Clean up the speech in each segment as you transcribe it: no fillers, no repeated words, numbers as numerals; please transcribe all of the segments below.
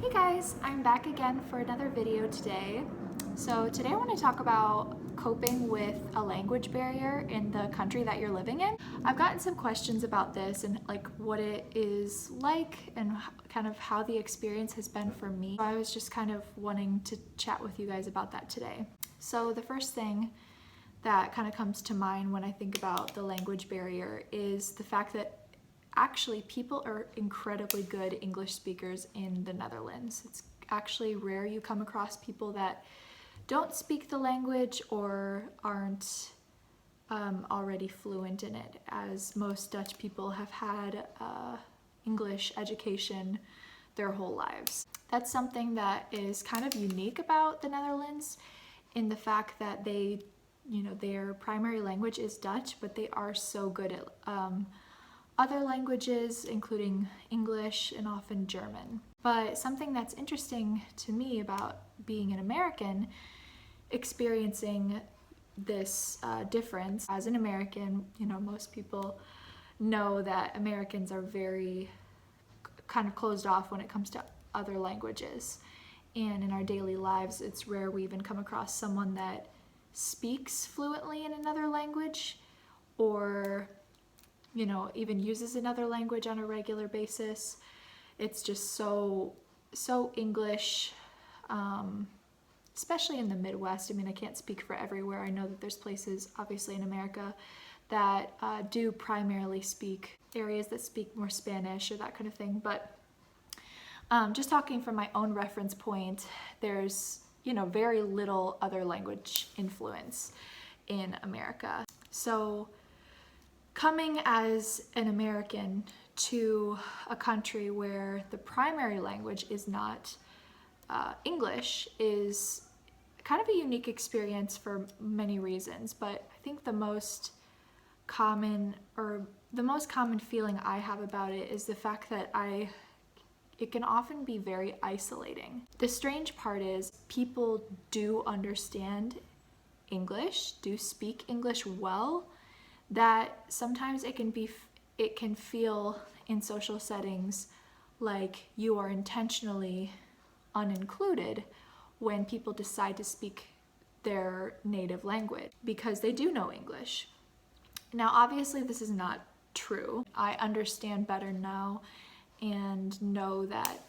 Hey guys, I'm back again for another video today. So today I want to talk about coping with a language barrier in the country that you're living in. I've gotten some questions about this and like what it is like and kind of how the experience has been for me. So I was just kind of wanting to chat with you guys about that today. So the first thing that kind of comes to mind when I think about the language barrier is the fact that actually people are incredibly good English speakers in the Netherlands. It's actually rare you come across people that don't speak the language or aren't already fluent in it, as most Dutch people have had English education their whole lives. That's something that is kind of unique about the Netherlands in the fact that their primary language is Dutch, but they are so good at other languages, including English and often German. But something that's interesting to me about being an American, experiencing this difference. As an American, most people know that Americans are very kind of closed off when it comes to other languages. And in our daily lives, it's rare we even come across someone that speaks fluently in another language or even uses another language on a regular basis. It's just so English, especially in the Midwest. I mean, I can't speak for everywhere. I know that there's places, obviously in America, that do primarily speak, areas that speak more Spanish or that kind of thing. But just talking from my own reference point, there's, very little other language influence in America. So coming as an American to a country where the primary language is not English is kind of a unique experience for many reasons, but I think the most common feeling I have about it is the fact that it can often be very isolating. The strange part is people do understand English, do speak English well, that sometimes it can feel in social settings like you are intentionally unincluded when people decide to speak their native language because they do know English. Now, obviously, this is not true. I understand better now and know that,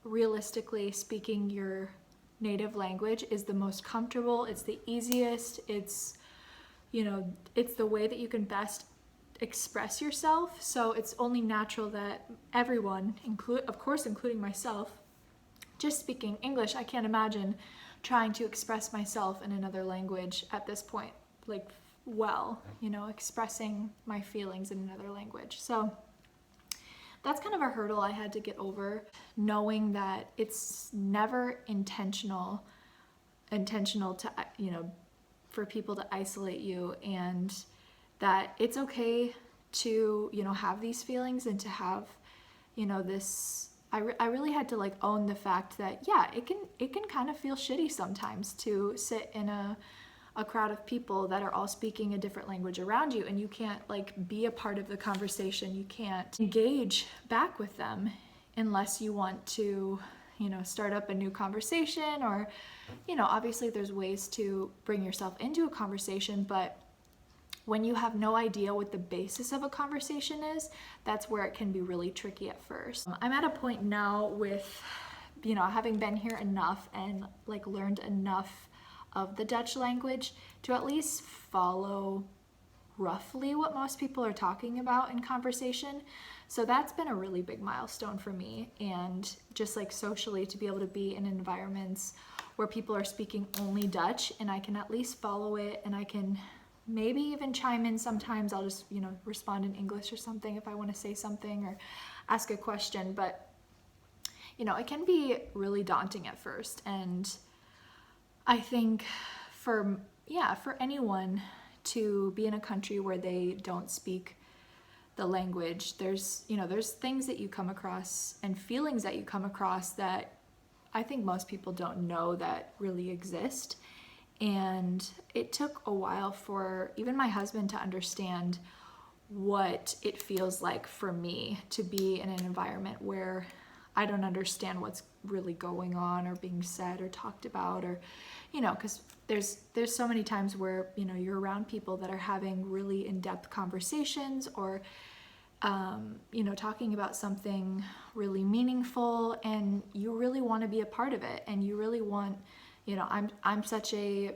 realistically speaking your native language is the most comfortable, it's the easiest, it's the way that you can best express yourself. So it's only natural that everyone, of course including myself, just speaking English, I can't imagine trying to express myself in another language at this point, expressing my feelings in another language. So that's kind of a hurdle I had to get over, knowing that it's never intentional to, for people to isolate you, and that it's okay to have these feelings and to have this. I really had to own the fact that it can kind of feel shitty sometimes to sit in a crowd of people that are all speaking a different language around you, and you can't be a part of the conversation. You can't engage back with them unless you want to start up a new conversation, or obviously there's ways to bring yourself into a conversation, but when you have no idea what the basis of a conversation is, that's where it can be really tricky at first. I'm at a point now with having been here enough and learned enough of the Dutch language to at least follow roughly what most people are talking about in conversation. So that's been a really big milestone for me, and just socially to be able to be in environments where people are speaking only Dutch and I can at least follow it, and I can maybe even chime in sometimes. I'll just respond in English or something if I want to say something or ask a question, but it can be really daunting at first. And I think for anyone to be in a country where they don't speak the language, there's things that you come across and feelings that you come across that I think most people don't know that really exist. And it took a while for even my husband to understand what it feels like for me to be in an environment where I don't understand what's really going on or being said or talked about, or, you know, because there's so many times where, you know, you're around people that are having really in-depth conversations, or you know, talking about something really meaningful, and you really want to be a part of it, and you really want, you know, I'm such a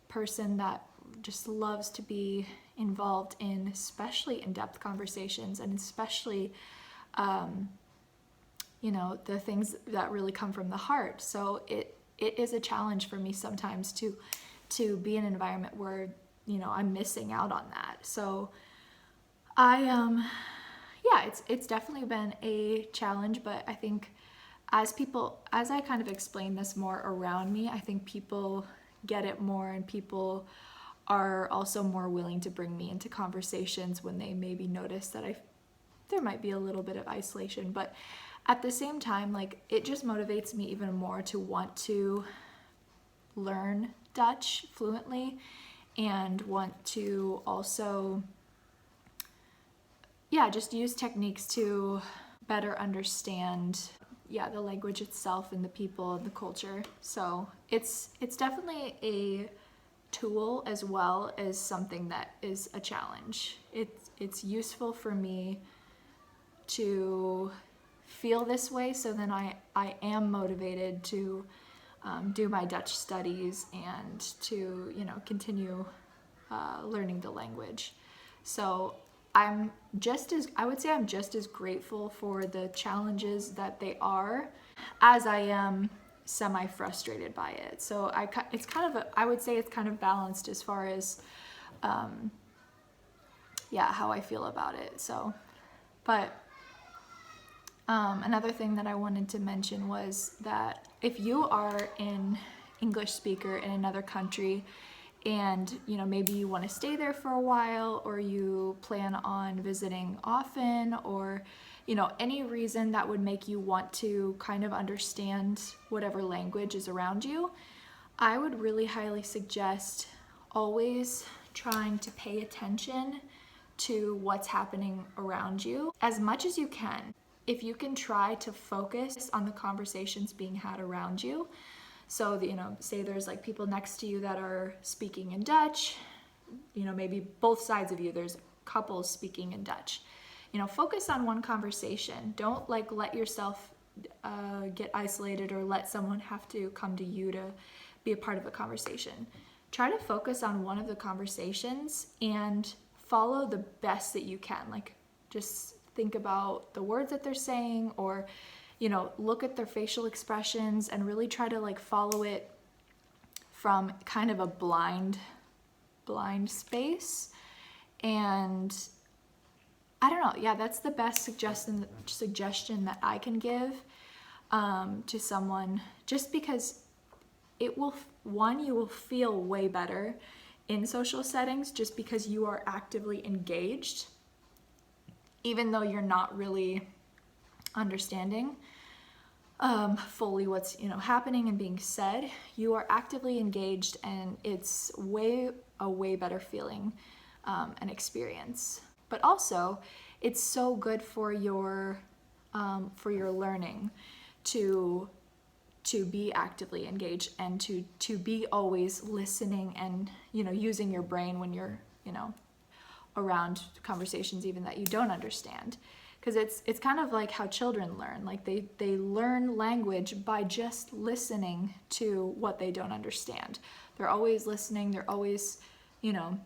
person that just loves to be involved in especially in-depth conversations, and especially you know, the things that really come from the heart. So it is a challenge for me sometimes to be in an environment where, you know, I'm missing out on that. So yeah, it's definitely been a challenge, but I think as I kind of explain this more around me, I think people get it more, and people are also more willing to bring me into conversations when they maybe notice that there might be a little bit of isolation. But at the same time, like, it just motivates me even more to want to learn Dutch fluently, and want to also, yeah, just use techniques to better understand, yeah, the language itself and the people and the culture. So it's definitely a tool as well as something that is a challenge. It's useful for me to feel this way, so then I am motivated to do my Dutch studies and to, you know, continue learning the language. So I would say I'm just as grateful for the challenges that they are as I am semi-frustrated by it. So it's kind of I would say it's kind of balanced as far as yeah, how I feel about it. So, but another thing that I wanted to mention was that if you are an English speaker in another country, and, you know, maybe you want to stay there for a while, or you plan on visiting often, or, you know, any reason that would make you want to kind of understand whatever language is around you, I would really highly suggest always trying to pay attention to what's happening around you as much as you can. If you can try to focus on the conversations being had around you. So, you know, say there's like people next to you that are speaking in Dutch, you know, maybe both sides of you, there's couples speaking in Dutch. You know, focus on one conversation. Don't like let yourself get isolated, or let someone have to come to you to be a part of a conversation. Try to focus on one of the conversations and follow the best that you can. Like, just think about the words that they're saying, or, you know, look at their facial expressions and really try to like follow it from kind of a blind space. And I don't know, yeah, that's the best suggestion that I can give to someone, just because it will, you will feel way better in social settings just because you are actively engaged, even though you're not really understanding fully what's, you know, happening and being said. You are actively engaged, and it's a way better feeling and experience. But also, it's so good for your learning to be actively engaged, and to be always listening, and, you know, using your brain when you're, you know, around conversations even that you don't understand. Because it's kind of like how children learn. Like they learn language by just listening to what they don't understand. They're always listening. They're always, you know,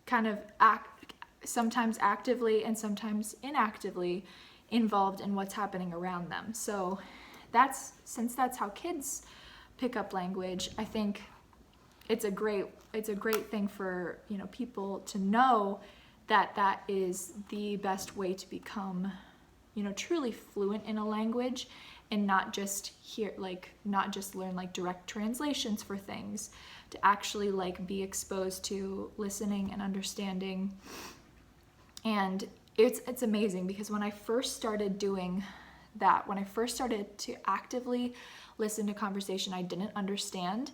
kind of sometimes actively and sometimes inactively involved in what's happening around them. So since that's how kids pick up language, I think it's a great thing for, you know, people to know that is the best way to become, you know, truly fluent in a language, and not just learn like direct translations for things, to actually like be exposed to listening and understanding. And it's amazing, because when I first started doing that, when I first started to actively listen to conversation I didn't understand,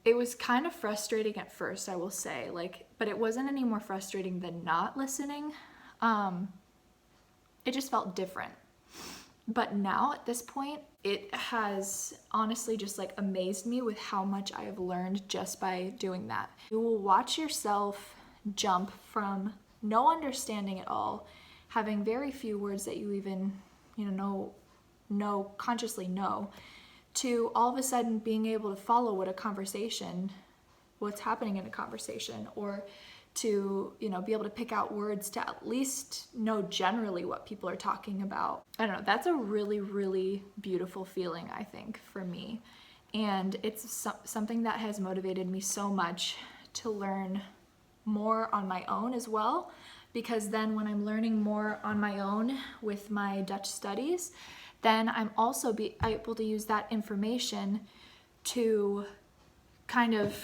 it was kind of frustrating at first, I will say, but it wasn't any more frustrating than not listening. It just felt different. But now at this point, it has honestly just like amazed me with how much I have learned just by doing that. You will watch yourself jump from no understanding at all, having very few words that you even, consciously know, to all of a sudden being able to follow what's happening in a conversation, or to, be able to pick out words to at least know generally what people are talking about. I don't know, that's a really, really beautiful feeling, I think, for me. And it's something that has motivated me so much to learn more on my own as well, because then when I'm learning more on my own with my Dutch studies, then I'm also able to use that information to kind of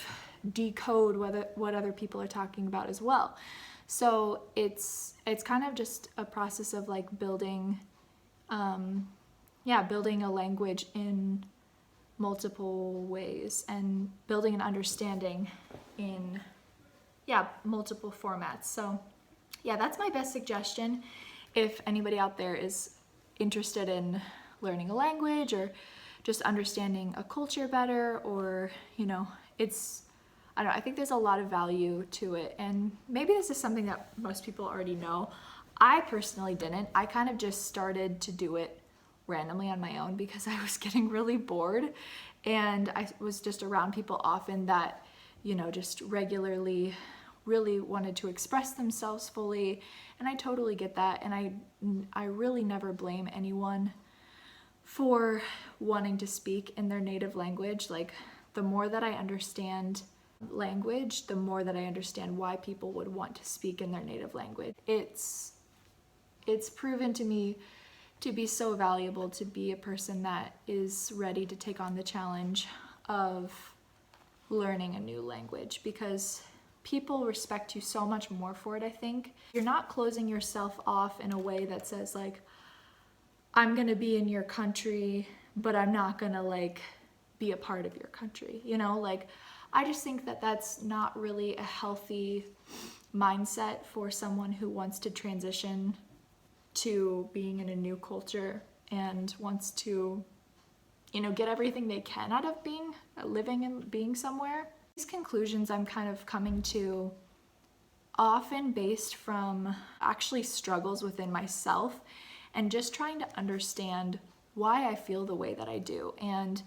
decode what other people are talking about as well. So it's kind of just a process of like building a language in multiple ways, and building an understanding in multiple formats. So that's my best suggestion if anybody out there is interested in learning a language or just understanding a culture better, or I don't know, I think there's a lot of value to it, and maybe this is something that most people already know. I personally didn't. I kind of just started to do it randomly on my own because I was getting really bored, and I was just around people often that, just regularly really wanted to express themselves fully, and I totally get that, and I really never blame anyone for wanting to speak in their native language. Like, the more that I understand language, the more that I understand why people would want to speak in their native language. It's proven to me to be so valuable to be a person that is ready to take on the challenge of learning a new language, because people respect you so much more for it, I think. You're not closing yourself off in a way that says like, I'm gonna be in your country, but I'm not gonna like be a part of your country, like, I just think that that's not really a healthy mindset for someone who wants to transition to being in a new culture and wants to, get everything they can out of living and being somewhere. These conclusions I'm kind of coming to often based from actually struggles within myself, and just trying to understand why I feel the way that I do, and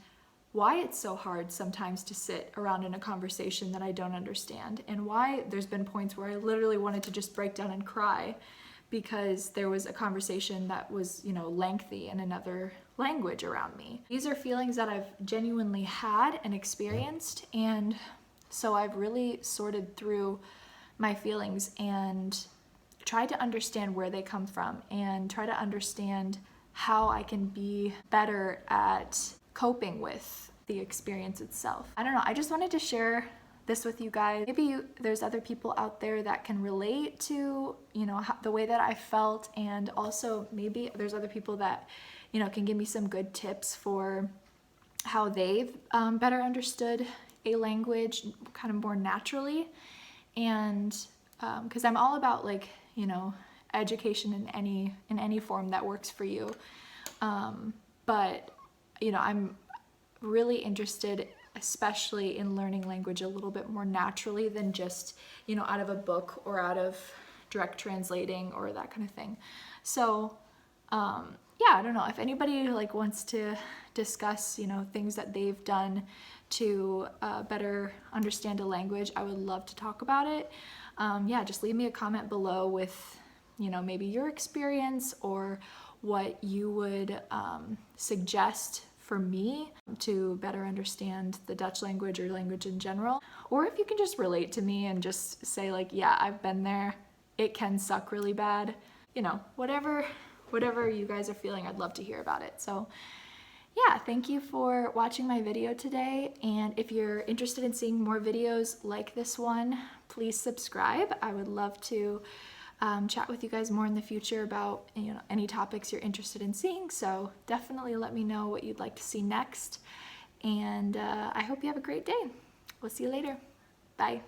why it's so hard sometimes to sit around in a conversation that I don't understand, and why there's been points where I literally wanted to just break down and cry because there was a conversation that was, lengthy in another language around me. These are feelings that I've genuinely had and experienced, and so I've really sorted through my feelings and tried to understand where they come from, and try to understand how I can be better at coping with the experience itself. I don't know, I just wanted to share this with you guys. Maybe there's other people out there that can relate to, the way that I felt, and also maybe there's other people that, can give me some good tips for how they've better understood a language kind of more naturally. And because I'm all about like, education in any form that works for you. But I'm really interested, especially in learning language a little bit more naturally than just, out of a book or out of direct translating or that kind of thing. So, I don't know if anybody like wants to discuss, things that they've done to better understand a language. I would love to talk about it. Just leave me a comment below with, maybe your experience or what you would suggest for me to better understand the Dutch language or language in general. Or if you can just relate to me and just say like, yeah, I've been there, it can suck really bad. Whatever you guys are feeling, I'd love to hear about it. So thank you for watching my video today. And if you're interested in seeing more videos like this one, please subscribe. I would love to chat with you guys more in the future about any topics you're interested in seeing. So definitely let me know what you'd like to see next. And I hope you have a great day. We'll see you later. Bye.